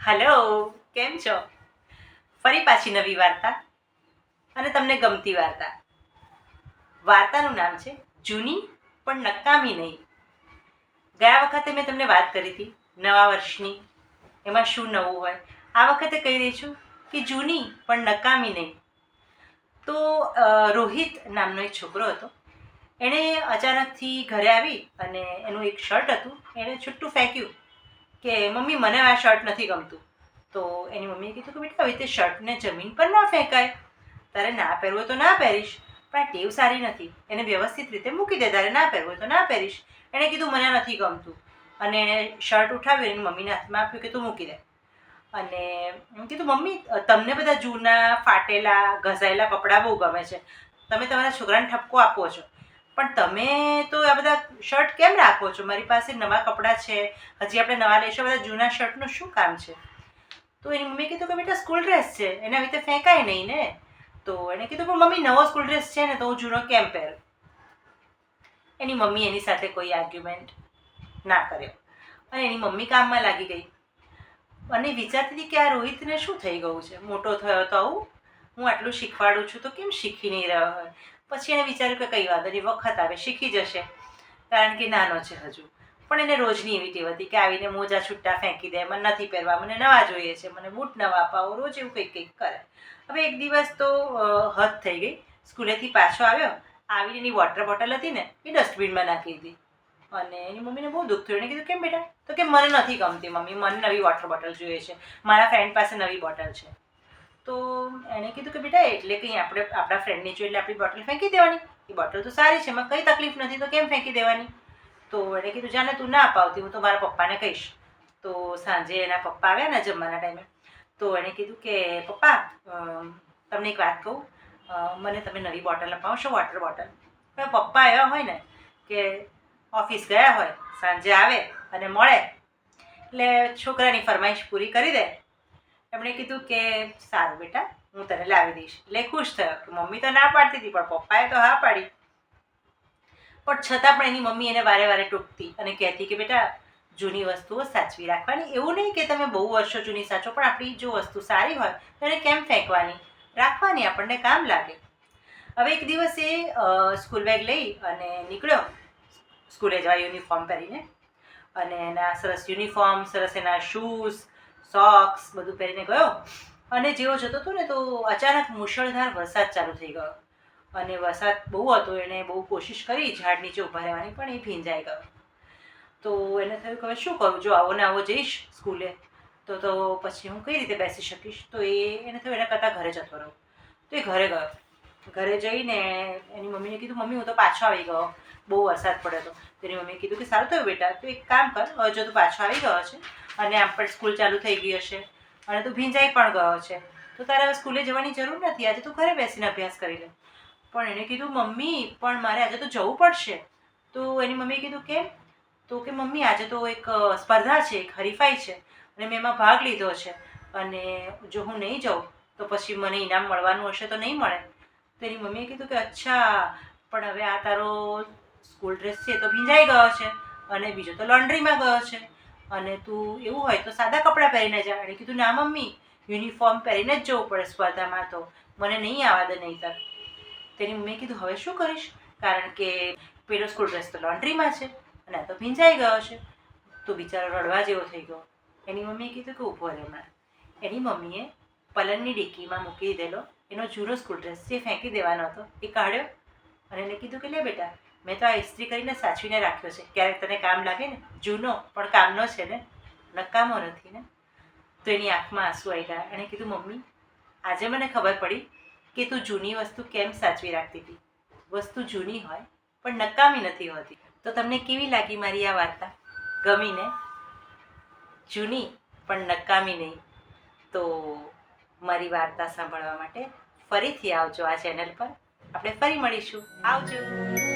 Hello, કેમ છો? ફરી પાછી નવી વાર્તા અને તમને ગમતી વાર્તા. વાર્તાનું નામ છે જૂની પણ નકામી નહીં. ગયા વખતે મેં તમને વાત કરી હતી નવા વર્ષની, એમાં શું નવું હોય. આ વખતે કહી રહી છું કે જૂની પણ નકામી નહીં. તો રોહિત નામનો એક છોકરો હતો. એણે અચાનકથી ઘરે આવી અને એનું એક શર્ટ હતું, એણે છૂટું ફેંક્યું કે મમ્મી મને આ શર્ટ નથી ગમતું. તો એની મમ્મીએ કીધું કે બેટા હવે તે શર્ટને જમીન પર ના ફેંકાય, તારે ના પહેરવું હોય તો ના પહેરીશ, પણ આ ટેવ સારી નથી, એને વ્યવસ્થિત રીતે મૂકી દે, તારે ના પહેરવું હોય તો ના પહેરીશ. એણે કીધું મને નથી ગમતું અને એણે શર્ટ ઉઠાવ્યું, એની મમ્મીને હાથમાં આપ્યું કે તું મૂકી દે. અને એમ કીધું મમ્મી તમને બધા જૂના ફાટેલા ઘસાયેલા કપડાં બહુ ગમે છે, તમે તમારા છોકરાને ઠપકો આપો છો, પણ તમે તો આ બધા શર્ટ કેમ રાખો છો? મારી પાસે નવા કપડાં છે, હજી આપણે નવા લઈશું, બધા જૂના શર્ટનું શું કામ છે? તો એની મમ્મીએ કીધું કે બેટા સ્કૂલ ડ્રેસ છે, એને આવી રીતે ફેંકાય નહીં ને. તો એણે કીધું પણ મમ્મી નવો સ્કૂલ ડ્રેસ છે ને, તો હું જૂનો કેમ પહેરું? એની મમ્મી એની સાથે કોઈ આર્ગ્યુમેન્ટ ના કર્યો અને એની મમ્મી કામમાં લાગી ગઈ અને વિચારતી હતી કે આ રોહિતને શું થઈ ગયું છે, મોટો થયો તો આવું, હું આટલું શીખવાડું છું તો કેમ શીખી નહીં રહ્યો હોય. પછી એણે વિચાર્યું કે કંઈ વાંધો નહીં, વખત આવે શીખી જશે, કારણ કે નાનો છે હજુ. પણ એને રોજની એવી ટેવ હતી કે આવીને મોજા છૂટા ફેંકી દે, મને નથી પહેરવા, મને નવા જોઈએ છે, મને બૂટ નવા અપાવો, રોજ એવું કંઈક કંઈક કરે. હવે એક દિવસ તો હદ થઈ ગઈ. સ્કૂલેથી પાછો આવ્યો, આવીને એની વોટર બોટલ હતી ને એ ડસ્ટબિનમાં નાખી દીધી. અને એની મમ્મીને બહુ દુઃખ થયું. એણે કીધું કેમ બેટા? તો કે મને નથી ગમતી મમ્મી, મને નવી વોટર બોટલ જોઈએ છે, મારા ફ્રેન્ડ પાસે નવી બોટલ છે. તો એણે કીધું કે બેટા એટલે કંઈ આપણે આપણા ફ્રેન્ડની જોઈએ એટલે આપણી બોટલ ફેંકી દેવાની? એ બોટલ તો સારી છે, એમાં કંઈ તકલીફ નથી, તો કેમ ફેંકી દેવાની? તો એણે કીધું જાને તું ના અપાવતી, હું તો મારા પપ્પાને કહીશ. તો સાંજે એના પપ્પા આવ્યા ને જમવાના ટાઈમે, તો એણે કીધું કે પપ્પા તમને એક વાત કહું, મને તમે નવી બોટલ અપાવશો, વોટર બોટલ? પણ પપ્પા એવા હોય ને કે ઓફિસ ગયા હોય, સાંજે આવે અને મળે એટલે છોકરાની ફરમાઈશ પૂરી કરી દે. એમણે કીધું કે સારું બેટા, હું તને લાવી દઈશ. એટલે ખુશ થયો કે મમ્મી તો ના પાડતી હતી પણ પપ્પાએ તો હા પાડી. પણ છતાં પણ એની મમ્મી એને વારે વારે ટોકતી અને કહેતી કે બેટા જૂની વસ્તુઓ સાચવી રાખવાની. એવું નહીં કે તમે બહુ વર્ષો જૂની સાચો, પણ આપણી જો વસ્તુ સારી હોય તો એને કેમ ફેંકવાની? રાખવાની, આપણને કામ લાગે. હવે એક દિવસ એ સ્કૂલ બેગ લઈ અને નીકળ્યો સ્કૂલે જવા યુનિફોર્મ પહેરીને. અને એના સરસ યુનિફોર્મ, સરસ એના શૂઝ, સોક્સ બધું પહેરીને ગયો. અને જેવો જતો હતો ને તો અચાનક મુશળધાર વરસાદ ચાલુ થઈ ગયો. અને વરસાદ બહુ હતો, એણે બહુ કોશિશ કરી ઝાડ નીચે ઊભા રહેવાની, પણ એ ભીંજાઈ ગયો. તો એને થયું કે હવે શું કરું, જો આવો ને આવો જઈશ સ્કૂલે તો પછી હું કઈ રીતે બેસી શકીશ. તો એને થયું એના કરતાં ઘરે જતો રહું. તો એ ઘરે ગયો. ઘરે જઈને એની મમ્મીને કીધું મમ્મી હું તો પાછો આવી ગયો, બહુ વરસાદ પડ્યો હતો. તો એની મમ્મીએ કીધું કે સારું થયું બેટા, તું એક કામ કર, હવે જો તું પાછો આવી ગયો છે અને આમ પણ સ્કૂલ ચાલુ થઈ ગઈ હશે અને તું ભીંજાઈ પણ ગયો છે, તો તારે હવે સ્કૂલે જવાની જરૂર નથી, આજે તું ઘરે બેસીને અભ્યાસ કરી લે. પણ એણે કીધું મમ્મી પણ મારે આજે તો જવું પડશે. તો એની મમ્મીએ કીધું કેમ? તો કે મમ્મી આજે તો એક સ્પર્ધા છે, એક હરીફાઈ છે અને મેં એમાં ભાગ લીધો છે, અને જો હું નહીં જાઉં તો પછી મને ઇનામ મળવાનું હશે તો નહીં મળે. તો એની મમ્મીએ કીધું કે અચ્છા, પણ હવે આ તારો સ્કૂલ ડ્રેસ છે તો ભીંજાઈ ગયો છે અને બીજો તો લોન્ડ્રીમાં ગયો છે, અને તું એવું હોય તો સાદા કપડાં પહેરીને જા. એણે કીધું ના મમ્મી, યુનિફોર્મ પહેરીને જ જવું પડે સ્પર્ધામાં, તો મને નહીં આવવા દે નહીંતર. તેની મમ્મીએ કીધું હવે શું કરીશ, કારણ કે પેલો સ્કૂલ ડ્રેસ તો લોન્ડ્રીમાં છે અને આ તો ભીંજાઈ ગયો છે. તો બિચારો રડવા જેવો થઈ ગયો. એની મમ્મીએ કીધું કે ઊભો રહે હમણાં. એની મમ્મીએ પલંગની ડિક્કીમાં મૂકી દીધેલો એનો જૂનો સ્કૂલ ડ્રેસ જે ફેંકી દેવાનો હતો એ કાઢ્યો અને એને કીધું કે લે બેટા, મેં તો આ ઇસ્ત્રી કરીને સાચવીને રાખ્યો છે, ક્યારેક તને કામ લાગે ને. જૂનો પણ કામનો છે ને, નકામો નથી ને. તો એની આંખમાં આંસુ આવી ગયા. એણે કીધું મમ્મી આજે મને ખબર પડી કે તું જૂની વસ્તુ કેમ સાચવી રાખતી હતી. વસ્તુ જૂની હોય પણ નકામી નથી હોતી. તો તમને કેવી લાગી મારી આ વાર્તા? ગમી ને? જૂની પણ નકામી નહીં. તો મારી વાર્તા સાંભળવા માટે ફરીથી આવજો આ ચેનલ પર. આપણે ફરી મળીશું. આવજો.